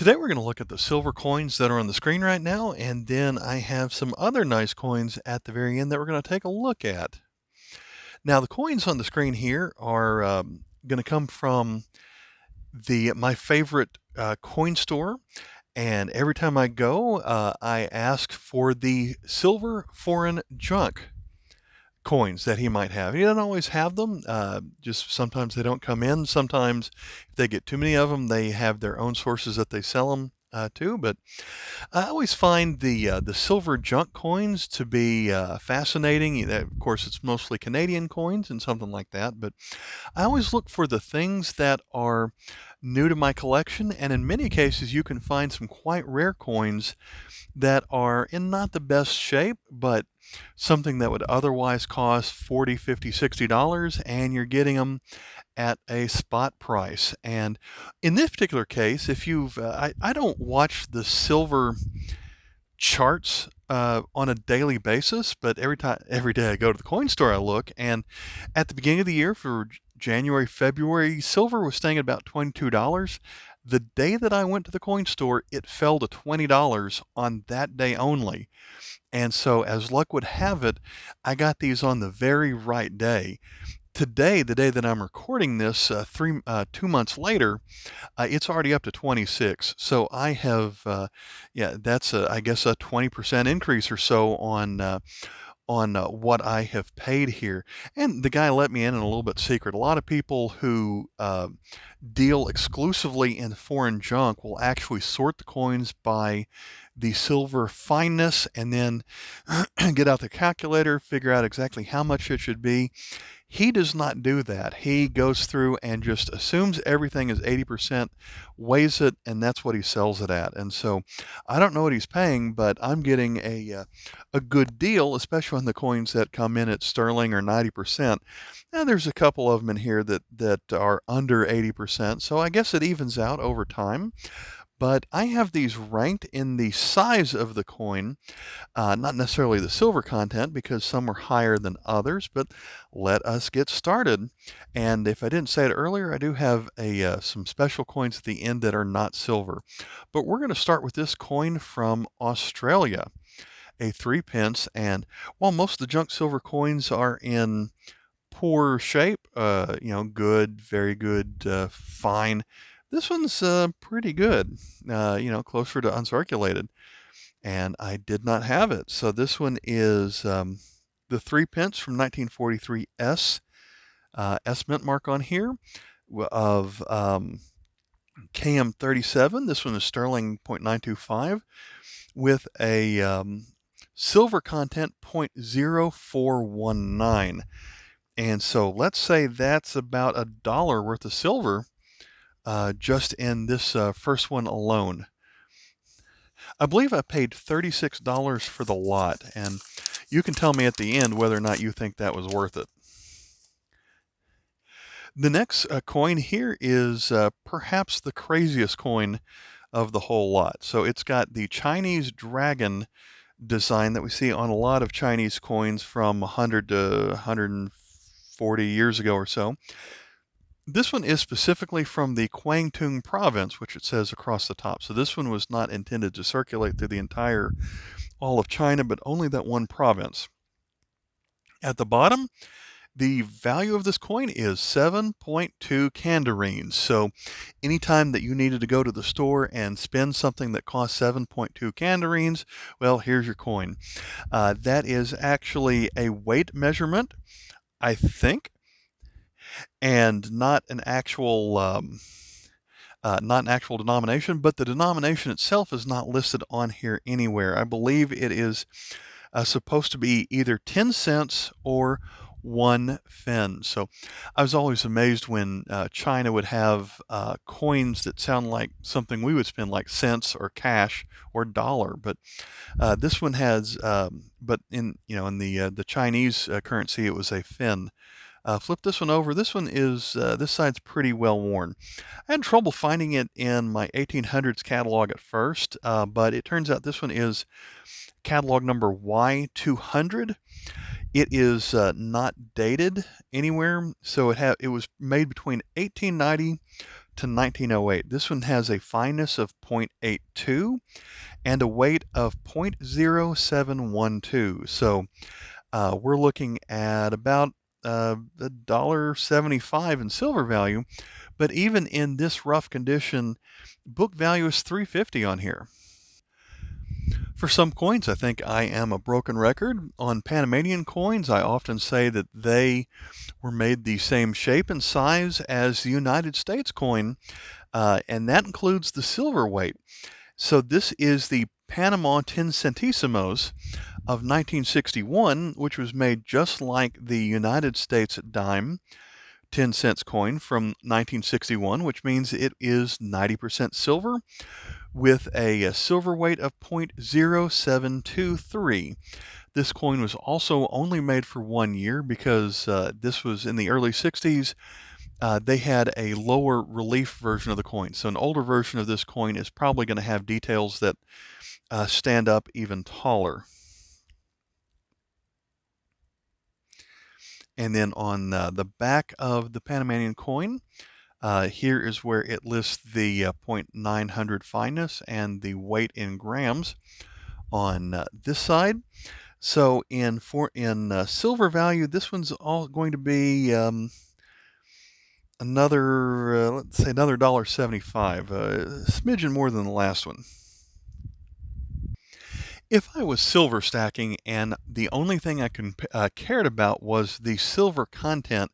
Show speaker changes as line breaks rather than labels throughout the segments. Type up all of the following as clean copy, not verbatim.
Today we're going to look at the silver coins that are on the screen right now, and then I have some other nice coins at the very end that we're going to take a look at. Now, the coins on the screen here are going to come from my favorite coin store, and every time I go, I ask for the silver foreign junk coins that he might have. He doesn't always have them. Just sometimes they don't come in. Sometimes if they get too many of them, they have their own sources that they sell them to. But I always find the silver junk coins to be fascinating. Of course, it's mostly Canadian coins and something like that. But I always look for the things that are new to my collection, and in many cases, you can find some quite rare coins that are in not the best shape, but something that would otherwise cost 40, 50, $60, and you're getting them at a spot price. And in this particular case, if I don't watch the silver charts on a daily basis, but every day I go to the coin store, I look, and at the beginning of the year for January, February, silver was staying at about $22. The day that I went to the coin store, it fell to $20 on that day only. And so, as luck would have it, I got these on the very right day. Today, the day that I'm recording this, 2 months later, it's already up to 26. So I have, yeah, that's I guess a 20% increase or so on what I have paid here. And the guy let me in a little bit secret. A lot of people who deal exclusively in foreign junk will actually sort the coins by the silver fineness and then get out the calculator, figure out exactly how much it should be. He does not do that. He goes through and just assumes everything is 80%, weighs it, and that's what he sells it at. And so I don't know what he's paying, but I'm getting a good deal, especially on the coins that come in at sterling or 90%. Now there's a couple of them in here that are under 80%, so I guess it evens out over time. But I have these ranked in the size of the coin, not necessarily the silver content because some are higher than others, but let us get started. And if I didn't say it earlier, I do have some special coins at the end that are not silver. But we're going to start with this coin from Australia, a 3 pence. And while most of the junk silver coins are in poor shape, good, very good, fine. This one's pretty good, closer to uncirculated. And I did not have it. So this one is the 3 pence from 1943 S mint mark on here of KM37. This one is sterling 0.925 with a silver content 0.0419. And so let's say that's about $1 worth of silver just in this first one alone. I believe I paid $36 for the lot, and you can tell me at the end whether or not you think that was worth it. The next coin here is perhaps the craziest coin of the whole lot. So it's got the Chinese dragon design that we see on a lot of Chinese coins from 100 to 140 years ago or so. This one is specifically from the Kwangtung province, which it says across the top. So this one was not intended to circulate through all of China, but only that one province. At the bottom, the value of this coin is 7.2 candarines. So anytime that you needed to go to the store and spend something that costs 7.2 candarines, well, here's your coin. That is actually a weight measurement, I think, and not an actual denomination, but the denomination itself is not listed on here anywhere. I believe it is supposed to be either 10 cents or 1 fen. So I was always amazed when China would have coins that sound like something we would spend, like cents or cash or dollar. But this one has, but in the Chinese currency, it was a fen. Flip this one over. This one is, this side's pretty well worn. I had trouble finding it in my 1800s catalog at first, but it turns out this one is catalog number Y200. It is not dated anywhere, so it was made between 1890 to 1908. This one has a fineness of 0.82 and a weight of 0.0712. So we're looking at about $1.75 in silver value, but even in this rough condition, book value is $3.50 on here. For some coins, I think I am a broken record. On Panamanian coins, I often say that they were made the same shape and size as the United States coin, and that includes the silver weight. So this is the Panama 10 centésimos of 1961, which was made just like the United States dime 10 cents coin from 1961, which means it is 90% silver with a silver weight of 0.0723. This coin was also only made for 1 year because this was in the early 60s. They had a lower relief version of the coin. So an older version of this coin is probably going to have details that stand up even taller. And then on the back of the Panamanian coin, here is where it lists the 0.900 fineness and the weight in grams on this side. So in silver value, this one's all going to be another, let's say another $1.75, a smidgen more than the last one. If I was silver stacking and the only thing I cared about was the silver content,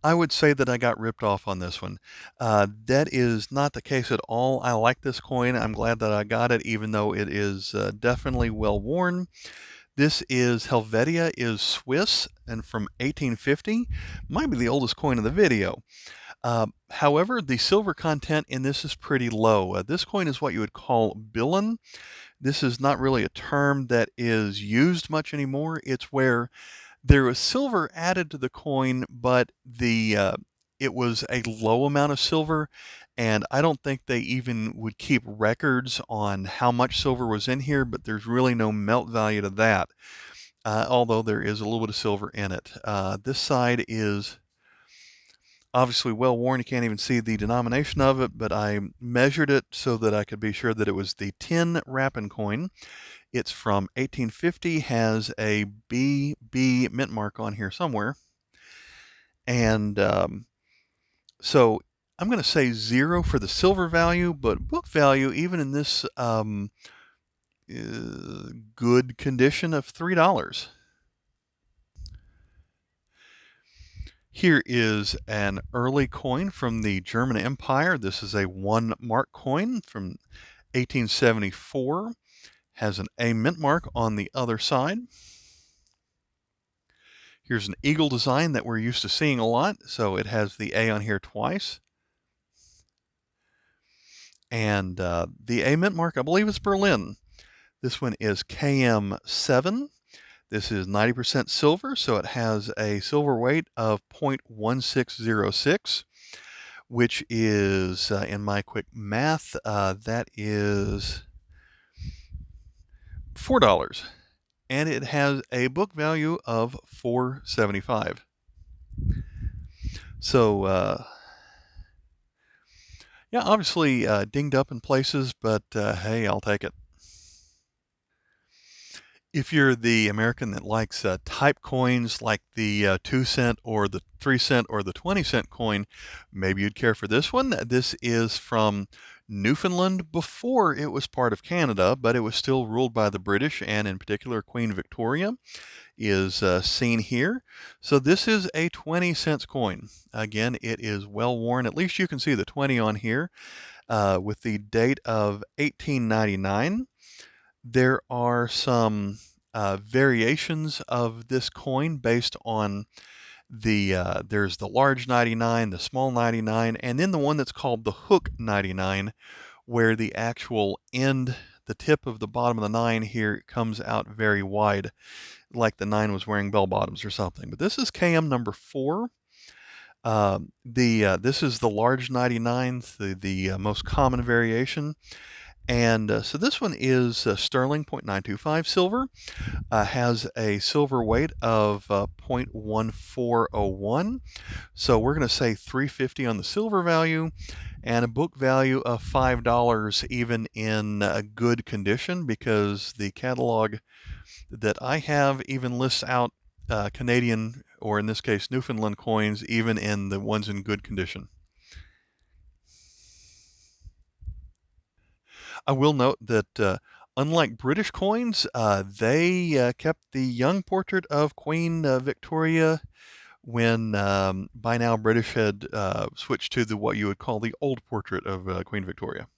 I would say that I got ripped off on this one. That is not the case at all. I like this coin. I'm glad that I got it, even though it is definitely well worn. This is Helvetia, is Swiss, and from 1850. Might be the oldest coin in the video. However, the silver content in this is pretty low. This coin is what you would call billion. This is not really a term that is used much anymore. It's where there was silver added to the coin, but it was a low amount of silver, and I don't think they even would keep records on how much silver was in here, but there's really no melt value to that, although there is a little bit of silver in it. This side is obviously well worn. You can't even see the denomination of it, but I measured it so that I could be sure that it was the 10 Rapin coin. It's from 1850, has a BB mint mark on here somewhere. And so I'm going to say 0 for the silver value, but book value, even in this good condition, of $3. Here is an early coin from the German Empire. This is a 1 mark coin from 1874. Has an A mint mark on the other side. Here's an eagle design that we're used to seeing a lot, so it has the A on here twice. And the A mint mark, I believe, is Berlin. This one is KM7. This is 90% silver, so it has a silver weight of 0.1606, which is, in my quick math, that is $4. And it has a book value of $4.75. So, yeah, obviously dinged up in places, but hey, I'll take it. If you're the American that likes type coins like the 2 cent or the 3 cent or the 20 cent coin, maybe you'd care for this one. This is from Newfoundland before it was part of Canada, but it was still ruled by the British, and in particular Queen Victoria is seen here. So this is a 20 cents coin. Again, it is well worn. At least you can see the 20 on here with the date of 1899. There are some variations of this coin based on there's the large 99, the small 99, and then the one that's called the hook 99, where the actual end, the tip of the bottom of the 9 here comes out very wide, like the 9 was wearing bell bottoms or something. But this is KM number 4. This is the large 99, the most common variation. And so this one is sterling 0.925 silver, has a silver weight of 0.1401. So we're going to say $3.50 on the silver value and a book value of $5 even in good condition, because the catalog that I have even lists out Canadian, or in this case Newfoundland coins, even in the ones in good condition. I will note that unlike British coins, they kept the young portrait of Queen Victoria when by now British had switched to the what you would call the old portrait of Queen Victoria.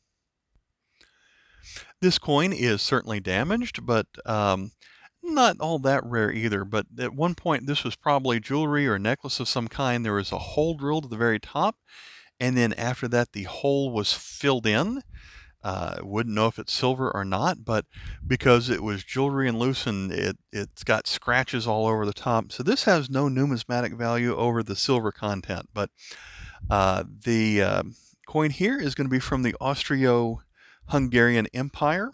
This coin is certainly damaged, but not all that rare either. But at one point, this was probably jewelry or a necklace of some kind. There was a hole drilled at the very top, and then after that, the hole was filled in. Wouldn't know if it's silver or not, but because it was jewelry and loose, and it's got scratches all over the top. So this has no numismatic value over the silver content. But the coin here is going to be from the Austro-Hungarian Empire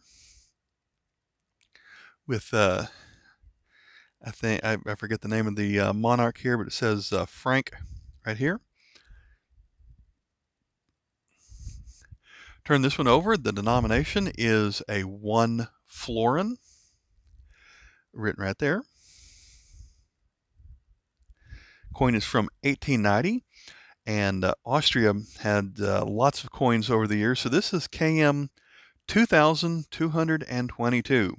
with I think I forget the name of the monarch here, but it says Frank right here. Turn this one over. The denomination is a 1 florin, written right there. Coin is from 1890, and Austria had lots of coins over the years. So this is KM 2222,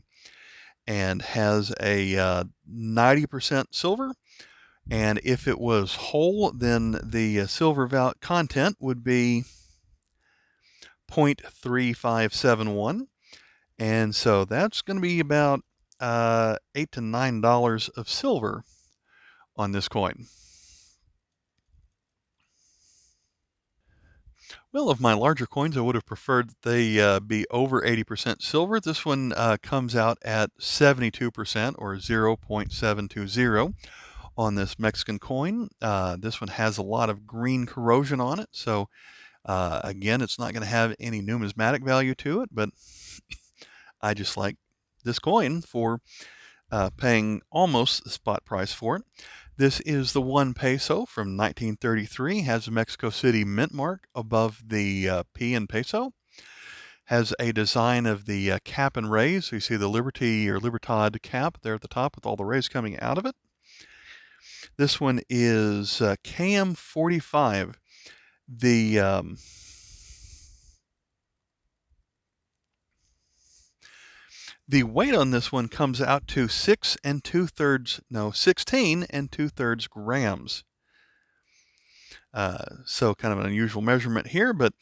and has a 90% silver. And if it was whole, then the silver content would be 0.3571. And so that's going to be about $8 to $9 of silver on this coin. Well, of my larger coins, I would have preferred that they be over 80% silver. This one comes out at 72%, or 0.720 on this Mexican coin. This one has a lot of green corrosion on it, so again, it's not going to have any numismatic value to it, but I just like this coin for paying almost the spot price for it. This is the 1 peso from 1933, has a Mexico City mint mark above the P in peso, has a design of the cap and rays. So you see the Liberty or Libertad cap there at the top with all the rays coming out of it. This one is KM45. The the weight on this one comes out to 16 2/3 grams. So kind of an unusual measurement here, but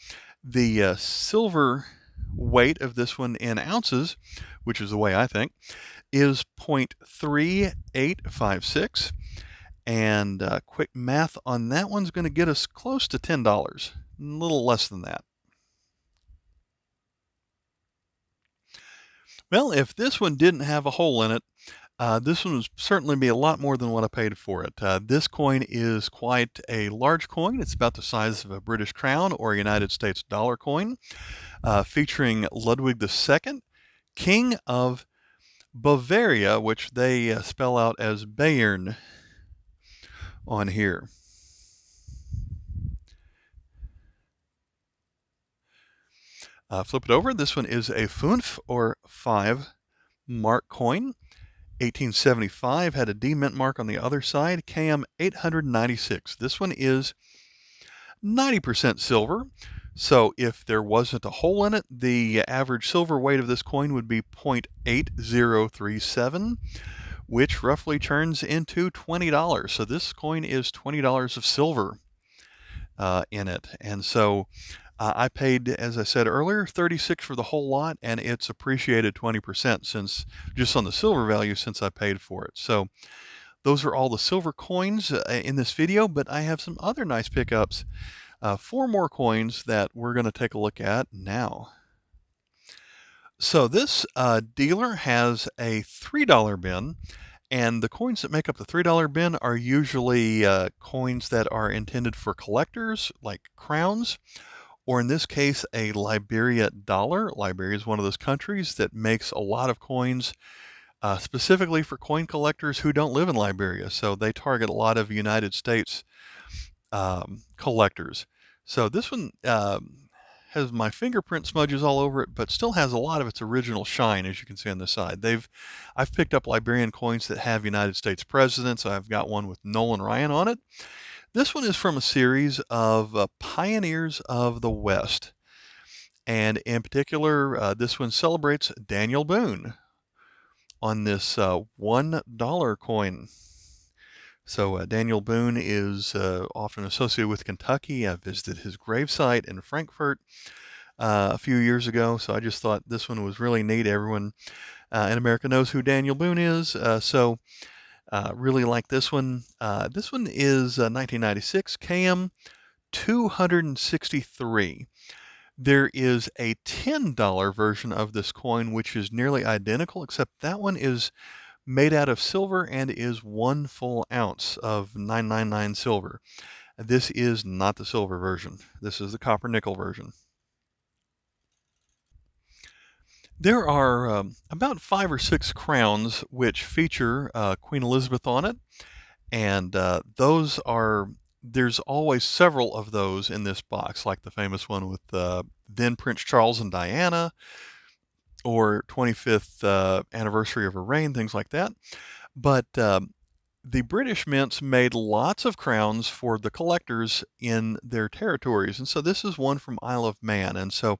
the silver weight of this one in ounces, which is the way I think, is 0.3856. And quick math on that one's going to get us close to $10, a little less than that. Well, if this one didn't have a hole in it, this one would certainly be a lot more than what I paid for it. This coin is quite a large coin. It's about the size of a British crown or a United States dollar coin, featuring Ludwig II, King of Bavaria, which they spell out as Bayern on here. Flip it over. This one is a 5 or 5 mark coin. 1875, had a D mint mark on the other side. KM 896. This one is 90% silver. So if there wasn't a hole in it, the average silver weight of this coin would be 0.8037, which roughly turns into $20. So this coin is $20 of silver in it. And so I paid, as I said earlier, $36 for the whole lot, and it's appreciated 20% since just on the silver value since I paid for it. So those are all the silver coins in this video, but I have some other nice pickups. 4 more coins that we're going to take a look at now. So this dealer has a $3 bin, and the coins that make up the $3 bin are usually coins that are intended for collectors, like crowns, or in this case, a Liberia dollar. Liberia is one of those countries that makes a lot of coins specifically for coin collectors who don't live in Liberia. So they target a lot of United States collectors. So this one has my fingerprint smudges all over it, but still has a lot of its original shine, as you can see on the side. I've picked up Liberian coins that have United States presidents. I've got one with Nolan Ryan on it. This one is from a series of Pioneers of the West. And in particular, this one celebrates Daniel Boone on this $1 coin. So Daniel Boone is often associated with Kentucky. I visited his gravesite in Frankfort a few years ago, so I just thought this one was really neat. Everyone in America knows who Daniel Boone is, so really like this one. This one is 1996 KM 263. There is a $10 version of this coin, which is nearly identical, except that one is made out of silver and is 1 full ounce of 999 silver. This is not the silver version. This is the copper nickel version. There are about 5 or 6 crowns which feature Queen Elizabeth on it, and there's always several of those in this box, like the famous one with then Prince Charles and Diana, or 25th anniversary of her reign, things like that. But the British mints made lots of crowns for the collectors in their territories. And so this is one from Isle of Man. And so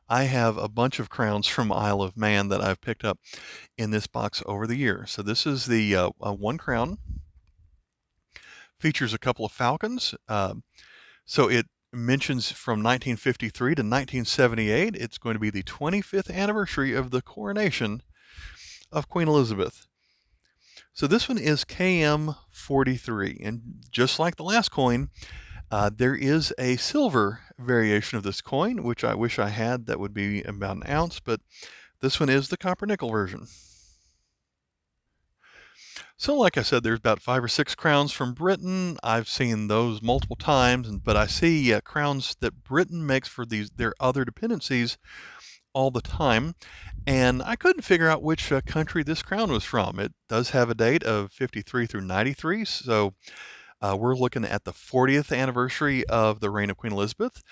I have a bunch of crowns from Isle of Man that I've picked up in this box over the years. So this is the one crown. Features a couple of falcons. So it mentions from 1953 to 1978. It's going to be the 25th anniversary of the coronation of Queen Elizabeth. So this one is KM43, and just like the last coin, there is a silver variation of this coin, which I wish I had. That would be about an ounce, but this one is the copper nickel version. So like I said, there's about 5 or 6 crowns from Britain. I've seen those multiple times, but I see crowns that Britain makes for their other dependencies all the time. And I couldn't figure out which country this crown was from. It does have a date of 53 through 93, so we're looking at the 40th anniversary of the reign of Queen Elizabeth.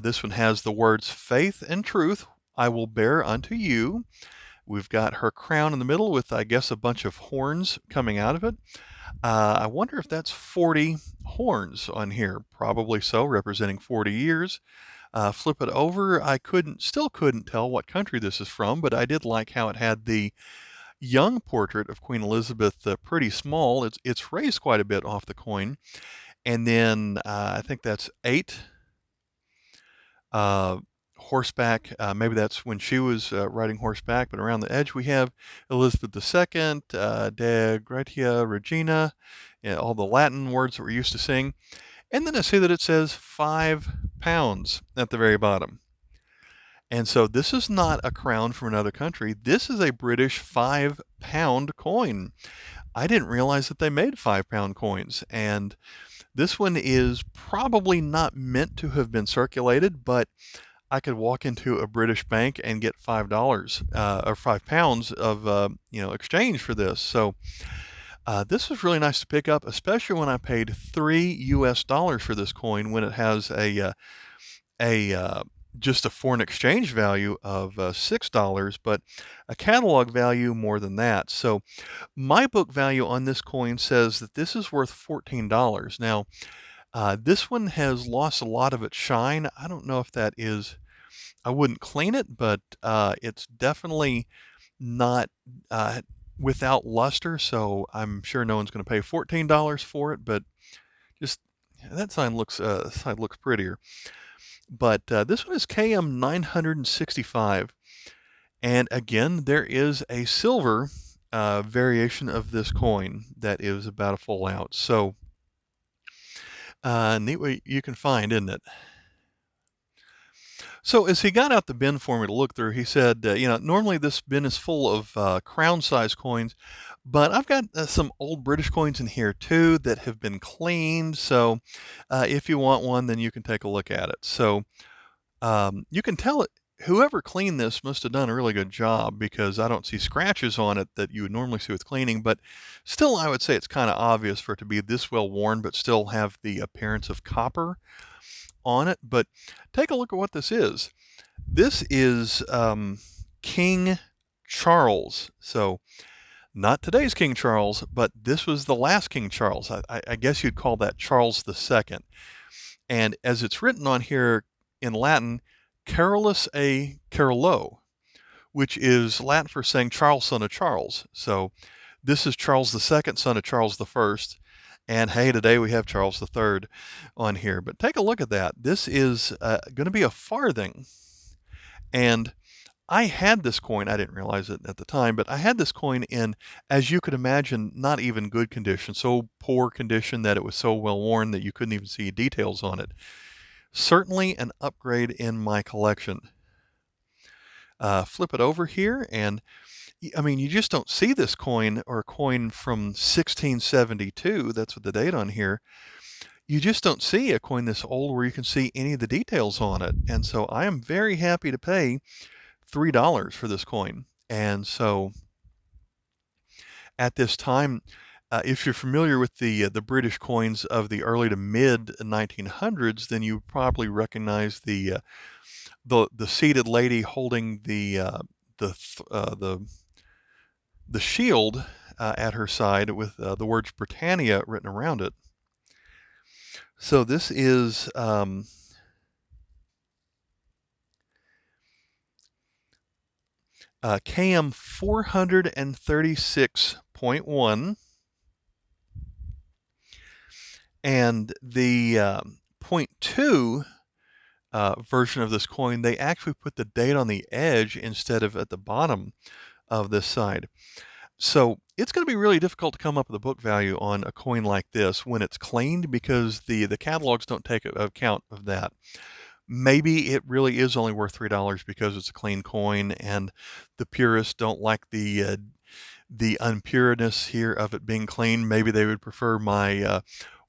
This one has the words, "Faith and truth I will bear unto you." We've got her crown in the middle with, I guess, a bunch of horns coming out of it. I wonder if that's 40 horns on here. Probably so, representing 40 years. Flip it over. I still couldn't tell what country this is from, but I did like how it had the young portrait of Queen Elizabeth pretty small. It's raised quite a bit off the coin. And then I think that's 8 horseback. Maybe that's when she was riding horseback, but around the edge we have Elizabeth II, De Gratia Regina, all the Latin words that we're used to seeing. And then I see that it says 5 pounds at the very bottom. And so this is not a crown from another country. This is a British 5-pound coin. I didn't realize that they made 5-pound coins. And this one is probably not meant to have been circulated, but I could walk into a British bank and get $5 or 5 pounds of exchange for this. So this was really nice to pick up, especially when I paid $3 for this coin when it has just a foreign exchange value of $6, but a catalog value more than that. So my book value on this coin says that this is worth $14. Now, this one has lost a lot of its shine. I don't know if that is, I wouldn't clean it, but it's definitely not without luster, so I'm sure no one's going to pay $14 for it, but just that side looks prettier. But this one is KM 965, and again there is a silver variation of this coin that is about a full ounce. So neat way you can find, isn't it? So as he got out the bin for me to look through, he said, normally this bin is full of crown-size coins, but I've got some old British coins in here too that have been cleaned. So if you want one, then you can take a look at it. So you can tell it. Whoever cleaned this must have done a really good job, because I don't see scratches on it that you would normally see with cleaning, but still I would say it's kind of obvious for it to be this well worn but still have the appearance of copper on it. But take a look at what this is. This is King Charles. So not today's King Charles, but this was the last King Charles. I guess you'd call that Charles II. And as it's written on here in Latin, Carolus a Carolo, which is Latin for saying Charles, son of Charles. So this is Charles II, son of Charles I. And hey, today we have Charles III on here. But take a look at that. This is going to be a farthing. And I had this coin, I didn't realize it at the time, but I had this coin in, as you could imagine, not even good condition, so poor condition that it was so well worn that you couldn't even see details on it. Certainly an upgrade in my collection. Flip it over here, and I mean, you just don't see this coin, or a coin from 1672, that's what the date on here. You just don't see a coin this old where you can see any of the details on it. And so I am very happy to pay $3 for this coin. And so at this time, if you're familiar with the British coins of the early to mid 1900s, then you probably recognize the seated lady holding the shield at her side with the words Britannia written around it. So this is KM 436.1, and the .2 version of this coin, they actually put the date on the edge instead of at the bottom of this side. So it's going to be really difficult to come up with a book value on a coin like this when it's cleaned, because the catalogs don't take account of that. Maybe it really is only worth $3 because it's a clean coin, and the purists don't like the unpureness here of it being clean. Maybe they would prefer my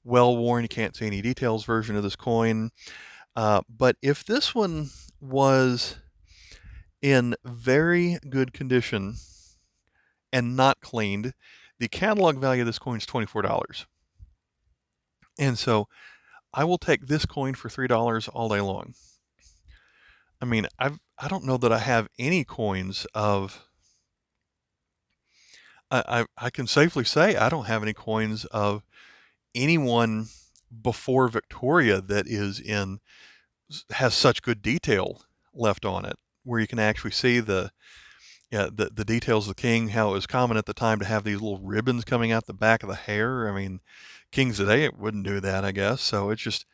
well-worn, you can't see any details version of this coin. But if this one was in very good condition and not cleaned, the catalog value of this coin is $24. And so I will take this coin for $3 all day long. I mean, I don't know that I have any coins of, I can safely say I don't have any coins of anyone before Victoria that has such good detail left on it, where you can actually see the details of the king, how it was common at the time to have these little ribbons coming out the back of the hair. I mean, kings today wouldn't do that, I guess. So it's just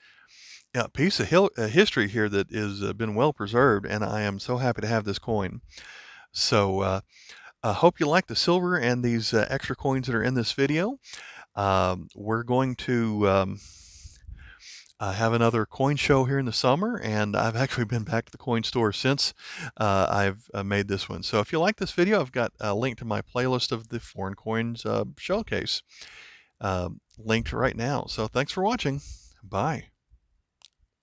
a piece of history here that is been well preserved, and I am so happy to have this coin. So I hope you like the silver and these extra coins that are in this video. We're going to have another coin show here in the summer, and I've actually been back to the coin store since I've made this one. So if you like this video, I've got a link to my playlist of the foreign coins showcase linked right now. So thanks for watching. Bye.